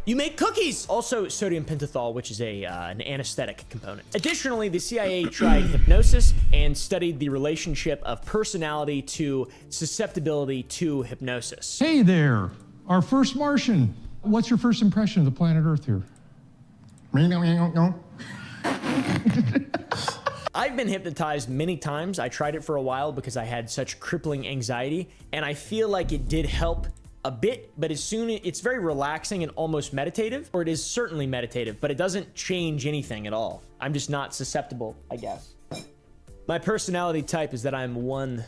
You make cookies! Also, sodium pentothal, which is an anesthetic component. Additionally, the CIA tried hypnosis and studied the relationship of personality to susceptibility to hypnosis. Hey there, our first Martian. What's your first impression of the planet Earth here? I've been hypnotized many times. I tried it for a while because I had such crippling anxiety, and I feel like it did help a bit, but it's very relaxing and almost meditative, or it is certainly meditative, but it doesn't change anything at all. I'm just not susceptible, I guess. My personality type is that I'm one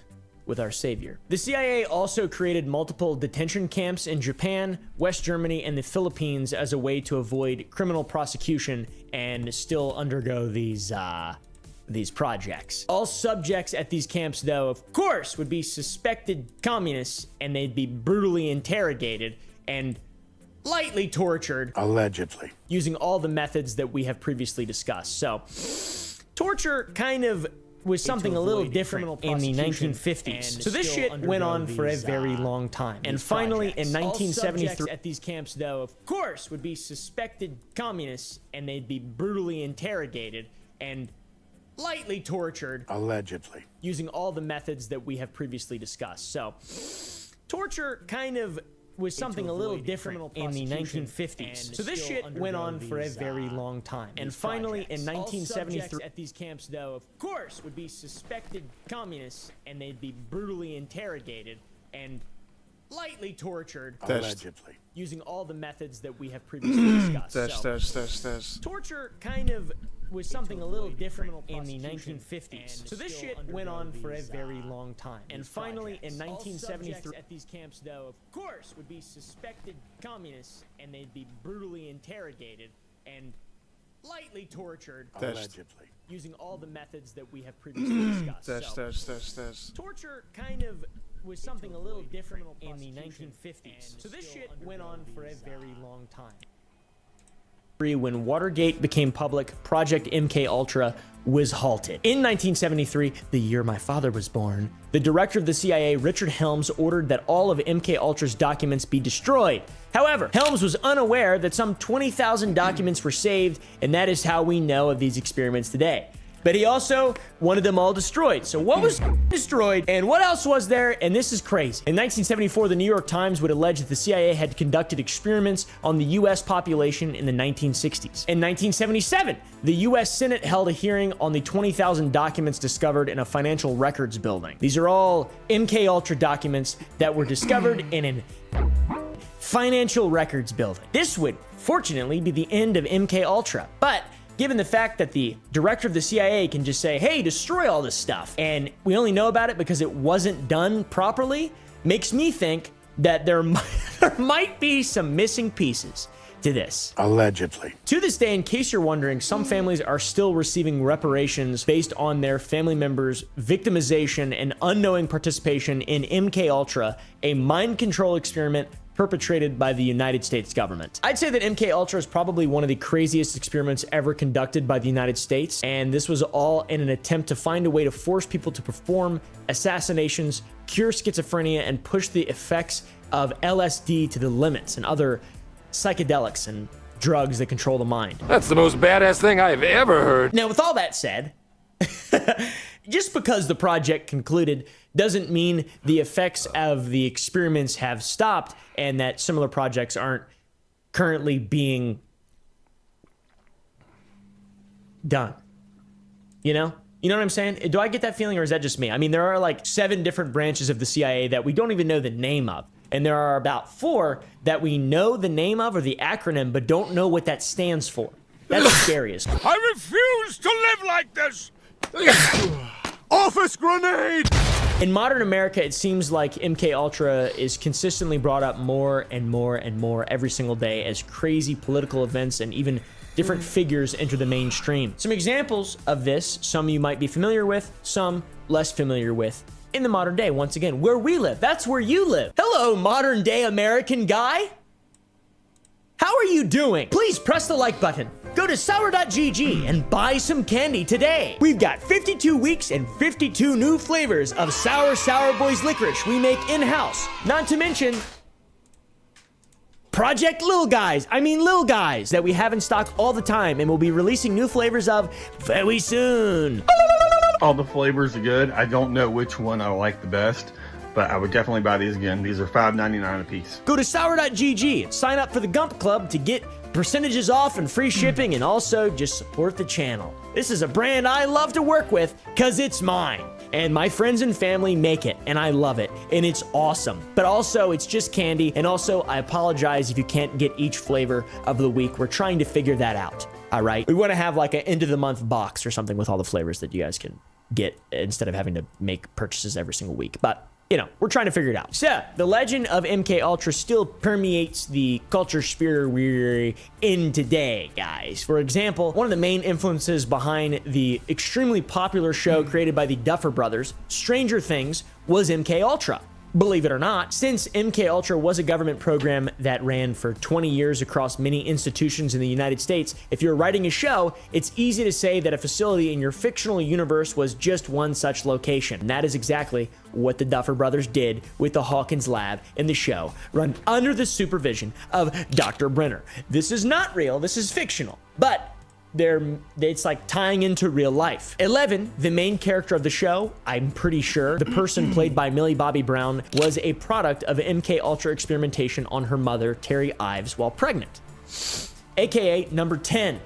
with our savior. The CIA also created multiple detention camps in Japan, West Germany, and the Philippines as a way to avoid criminal prosecution and still undergo these projects. All subjects at these camps, though, of course, would be suspected communists, and they'd be brutally interrogated and lightly tortured. Allegedly. Using all the methods that we have previously discussed. So, torture kind of was something a little different in the 1950s. So this shit went on for a very long time. And finally, in 1973, at these camps, though, of course, would be suspected communists, and they'd be brutally interrogated and lightly tortured. Allegedly. Using all the methods that we have previously discussed. So, torture kind of was something a little different in the 1950s. So this shit went on for a very long time. And finally, in 1973, at these camps, though, of course, would be suspected communists, and they'd be brutally interrogated and lightly tortured. Allegedly. Using all the methods that we have previously discussed. Test. Torture kind of was something a little different in the 1950s. So this shit went on for a very long time. And finally, in 1973, at these camps, though, of course, would be suspected communists, and they'd be brutally interrogated and lightly tortured. Allegedly. Using all the methods that we have previously discussed. Test. Torture kind of was something a little different in the 1950s. So this shit went on for a very long time. When Watergate became public, Project MK Ultra was halted. In 1973, the year my father was born, the director of the CIA, Richard Helms, ordered that all of MK Ultra's documents be destroyed. However, Helms was unaware that some 20,000 documents were saved, and that is how we know of these experiments today. But he also wanted them all destroyed. So what was destroyed and what else was there? And this is crazy. In 1974, the New York Times would allege that the CIA had conducted experiments on the US population in the 1960s. In 1977, the US Senate held a hearing on the 20,000 documents discovered in a financial records building. These are all MK Ultra documents that were discovered in an financial records building. This would fortunately be the end of MK Ultra, but given the fact that the director of the CIA can just say, hey, destroy all this stuff, and we only know about it because it wasn't done properly, makes me think that there might be some missing pieces to this. Allegedly. To this day, in case you're wondering, some families are still receiving reparations based on their family members' victimization and unknowing participation in MK Ultra, a mind control experiment perpetrated by the United States government. I'd say that MK Ultra is probably one of the craziest experiments ever conducted by the United States, and this was all in an attempt to find a way to force people to perform assassinations, cure schizophrenia, and push the effects of LSD to the limits and other psychedelics and drugs that control the mind. That's the most badass thing I've ever heard. Now, with all that said, just because the project concluded doesn't mean the effects of the experiments have stopped and that similar projects aren't currently being done. You know what I'm saying? Do I get that feeling, or is that just me? I mean, there are like 7 different branches of the CIA that we don't even know the name of. And there are about 4 that we know the name of or the acronym, but don't know what that stands for. That's the scariest. I refuse to live like this! Office grenade! In modern America, it seems like MK Ultra is consistently brought up more and more and more every single day as crazy political events and even different figures enter the mainstream. Some examples of this, some you might be familiar with, some less familiar with. In the modern day, once again, where we live, that's where you live. Hello, modern day American guy. How are you doing? Please press the like button. Go to sour.gg and buy some candy today. We've got 52 weeks and 52 new flavors of Sour Boys licorice we make in-house. Not to mention Project Lil Guys. I mean Lil Guys that we have in stock all the time and we'll be releasing new flavors of very soon. All the flavors are good. I don't know which one I like the best, but I would definitely buy these again. These are $5.99 a piece. Go to sour.gg and sign up for the Gump Club to get percentages off and free shipping and also just support the channel. This is a brand I love to work with because it's mine. And my friends and family make it, and I love it, and it's awesome. But also, it's just candy, and also, I apologize if you can't get each flavor of the week. We're trying to figure that out, all right? We want to have like an end-of-the-month box or something with all the flavors that you guys can get instead of having to make purchases every single week. But you know, we're trying to figure it out. So, the legend of MK Ultra still permeates the culture sphere we're in today, guys. For example, one of the main influences behind the extremely popular show created by the Duffer Brothers, Stranger Things, was MK Ultra. Believe it or not, since MK Ultra was a government program that ran for 20 years across many institutions in the United States, if you're writing a show, it's easy to say that a facility in your fictional universe was just one such location. And that is exactly what the Duffer Brothers did with the Hawkins lab in the show, run under the supervision of Dr. Brenner. This is not real, this is fictional, but it's like tying into real life. 11, the main character of the show, I'm pretty sure the person played by Millie Bobby Brown was a product of MK Ultra experimentation on her mother, Terry Ives, while pregnant. AKA number 10.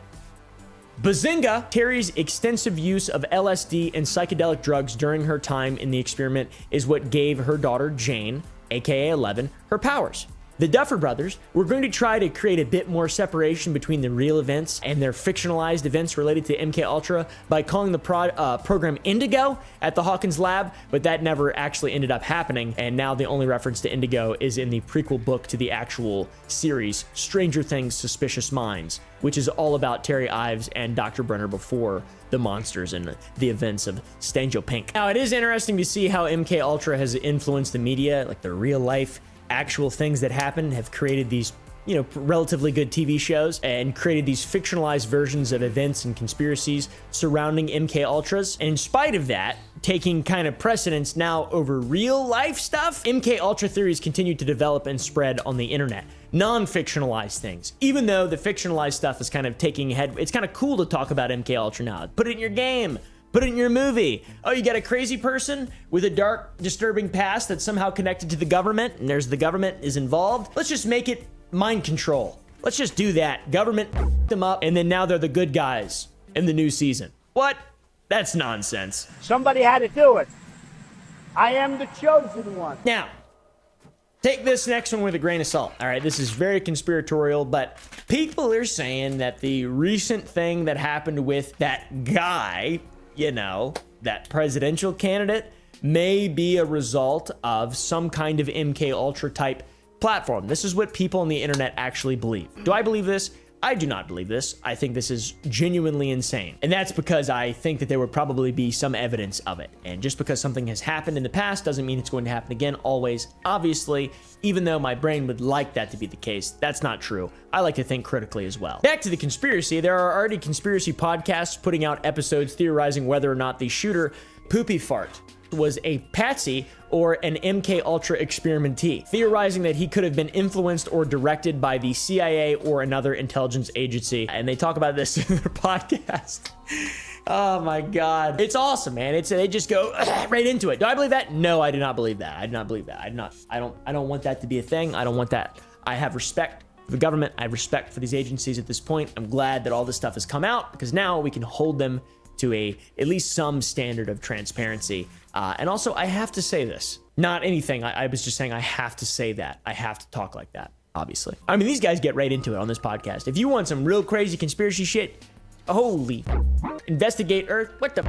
Bazinga! Terry's extensive use of LSD and psychedelic drugs during her time in the experiment is what gave her daughter, Jane, aka 11, her powers. The Duffer Brothers were going to try to create a bit more separation between the real events and their fictionalized events related to MK Ultra by calling the program Indigo at the Hawkins lab, but that never actually ended up happening, and now the only reference to Indigo is in the prequel book to the actual series, Stranger Things Suspicious Minds, which is all about Terry Ives and Dr. Brenner before the monsters and the events of Stanjo Pink. Now, it is interesting to see how MK Ultra has influenced the media, like the real life actual things that happen have created these, you know, relatively good TV shows and created these fictionalized versions of events and conspiracies surrounding MK Ultras. And in spite of that, taking kind of precedence now over real life stuff, MK Ultra theories continue to develop and spread on the internet. Non-fictionalized things. Even though the fictionalized stuff is kind of taking head, it's kind of cool to talk about MK Ultra now. Put it in your game. Put it in your movie. Oh, you got a crazy person with a dark, disturbing past that's somehow connected to the government, and the government is involved. Let's just make it mind control. Let's just do that. Government them up, and then now they're the good guys in the new season. What? That's nonsense. Somebody had to do it. I am the chosen one. Now, take this next one with a grain of salt. All right, this is very conspiratorial, but people are saying that the recent thing that happened with that guy, you know, that presidential candidate, may be a result of some kind of MK Ultra type platform. This is what people on the internet actually believe. Do I believe this? I do not believe this. I think this is genuinely insane. And that's because I think that there would probably be some evidence of it. And just because something has happened in the past doesn't mean it's going to happen again always. Obviously, even though my brain would like that to be the case, that's not true. I like to think critically as well. Back to the conspiracy, there are already conspiracy podcasts putting out episodes theorizing whether or not the shooter, Poopy Fart, was a patsy or an MK Ultra experimentee, theorizing that he could have been influenced or directed by the CIA or another intelligence agency. And they talk about this in their podcast. Oh my God. It's awesome, man. They just go right into it. Do I believe that? No, I do not believe that. I do not believe that. I don't want that to be a thing. I don't want that. I have respect for the government. I have respect for these agencies at this point. I'm glad that all this stuff has come out because now we can hold them to at least some standard of transparency. And also, I have to say this. Not anything. I was just saying I have to say that. I have to talk like that, obviously. I mean, these guys get right into it on this podcast. If you want some real crazy conspiracy shit, holy investigate Earth, what the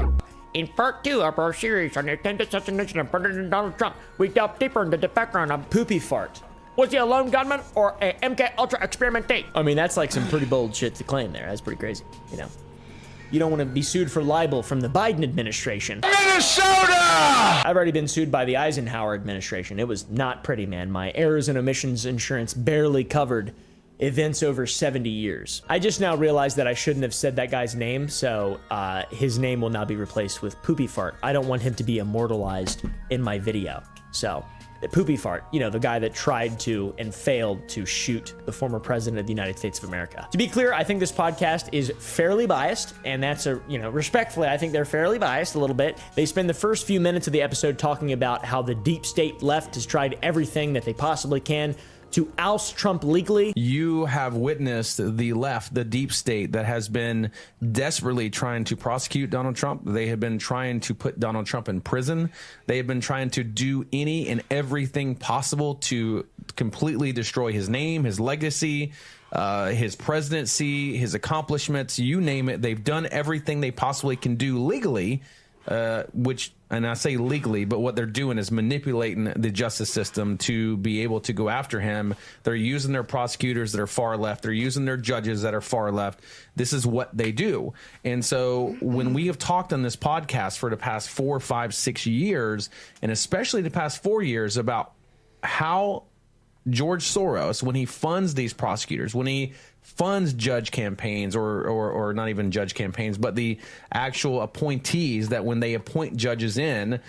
In part 2 of our series on the attempted assassination of President Donald Trump, we delve deeper into the background of Poopy Fart. Was he a lone gunman or a MK Ultra experimentee? I mean, that's like some pretty bold shit to claim there. That's pretty crazy, you know. You don't want to be sued for libel from the Biden administration. Minnesota! I've already been sued by the Eisenhower administration. It was not pretty, man. My errors and omissions insurance barely covered events over 70 years. I just now realized that I shouldn't have said that guy's name, so his name will now be replaced with Poopy Fart. I don't want him to be immortalized in my video. So Poopy Fart, you know, the guy that tried to and failed to shoot the former president of the United States of America. To be clear, I think this podcast is fairly biased, and that's respectfully, I think they're fairly biased a little bit. They spend the first few minutes of the episode talking about how the deep state left has tried everything that they possibly can to oust Trump legally. You have witnessed the left, the deep state, that has been desperately trying to prosecute Donald Trump. They have been trying to put Donald Trump in prison. They have been trying to do any and everything possible to completely destroy his name, his legacy, his presidency, his accomplishments, you name it. They've done everything they possibly can do legally, and I say legally, but what they're doing is manipulating the justice system to be able to go after him. They're using their prosecutors that are far left. They're using their judges that are far left. This is what they do. And so when we have talked on this podcast for the past 4, 5, 6 years, and especially the past 4 years, about how George Soros, when he funds these prosecutors, when he funds judge campaigns, or not even judge campaigns, but the actual appointees, that when they appoint judges in,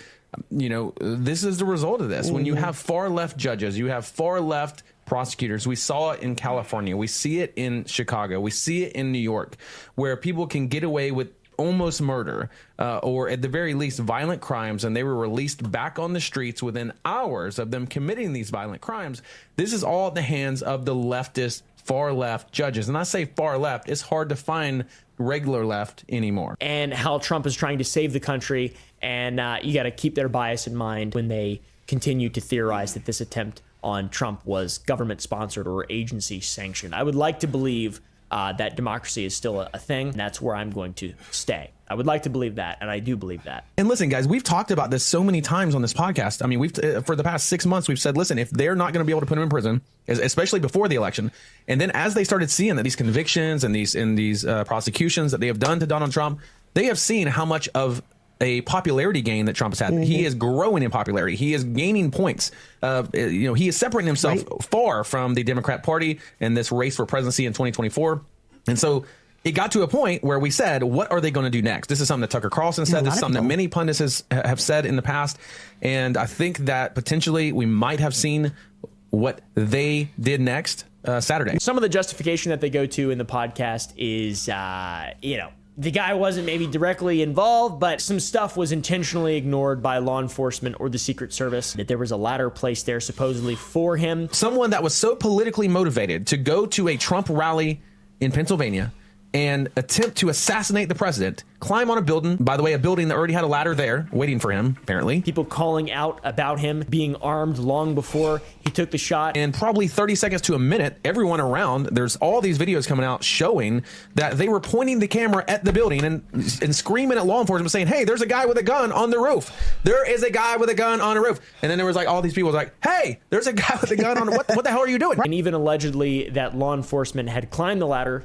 this is the result of this. When you have far left judges, you have far left prosecutors. We saw it in California. We see it in Chicago. We see it in New York, where people can get away with almost murder, or at the very least violent crimes, and they were released back on the streets within hours of them committing these violent crimes. This is all at the hands of the leftist, far left judges. And I say far left, it's hard to find regular left anymore. And how Trump is trying to save the country, and you got to keep their bias in mind when they continue to theorize that this attempt on Trump was government sponsored or agency sanctioned. I would like to believe that democracy is still a thing. And that's where I'm going to stay. I would like to believe that, and I do believe that. And listen, guys, we've talked about this so many times on this podcast. I mean, we've for the past 6 months, we've said, listen, if they're not going to be able to put him in prison, especially before the election, and then as they started seeing that these convictions and these prosecutions that they have done to Donald Trump, they have seen how much of a popularity gain that Trump has had. He is growing in popularity. He is gaining points. He is separating himself far from the Democrat Party in this race for presidency in 2024. And so it got to a point where we said, what are they going to do next? This is something that Tucker Carlson said. This is something that many pundits have said in the past. And I think that potentially we might have seen what they did next Saturday. Some of the justification that they go to in the podcast is, the guy wasn't maybe directly involved, but some stuff was intentionally ignored by law enforcement or the Secret Service, that there was a ladder placed there supposedly for him. Someone that was so politically motivated to go to a Trump rally in Pennsylvania and attempt to assassinate the president, climb on a building, by the way, a building that already had a ladder there waiting for him, apparently. People calling out about him being armed long before he took the shot. And probably 30 seconds to a minute, everyone around, there's all these videos coming out showing that they were pointing the camera at the building and screaming at law enforcement saying, hey, there's a guy with a gun on the roof. There is a guy with a gun on the roof. And then there was like all these people was like, hey, there's a guy with a gun on the what the hell are you doing? And even allegedly that law enforcement had climbed the ladder.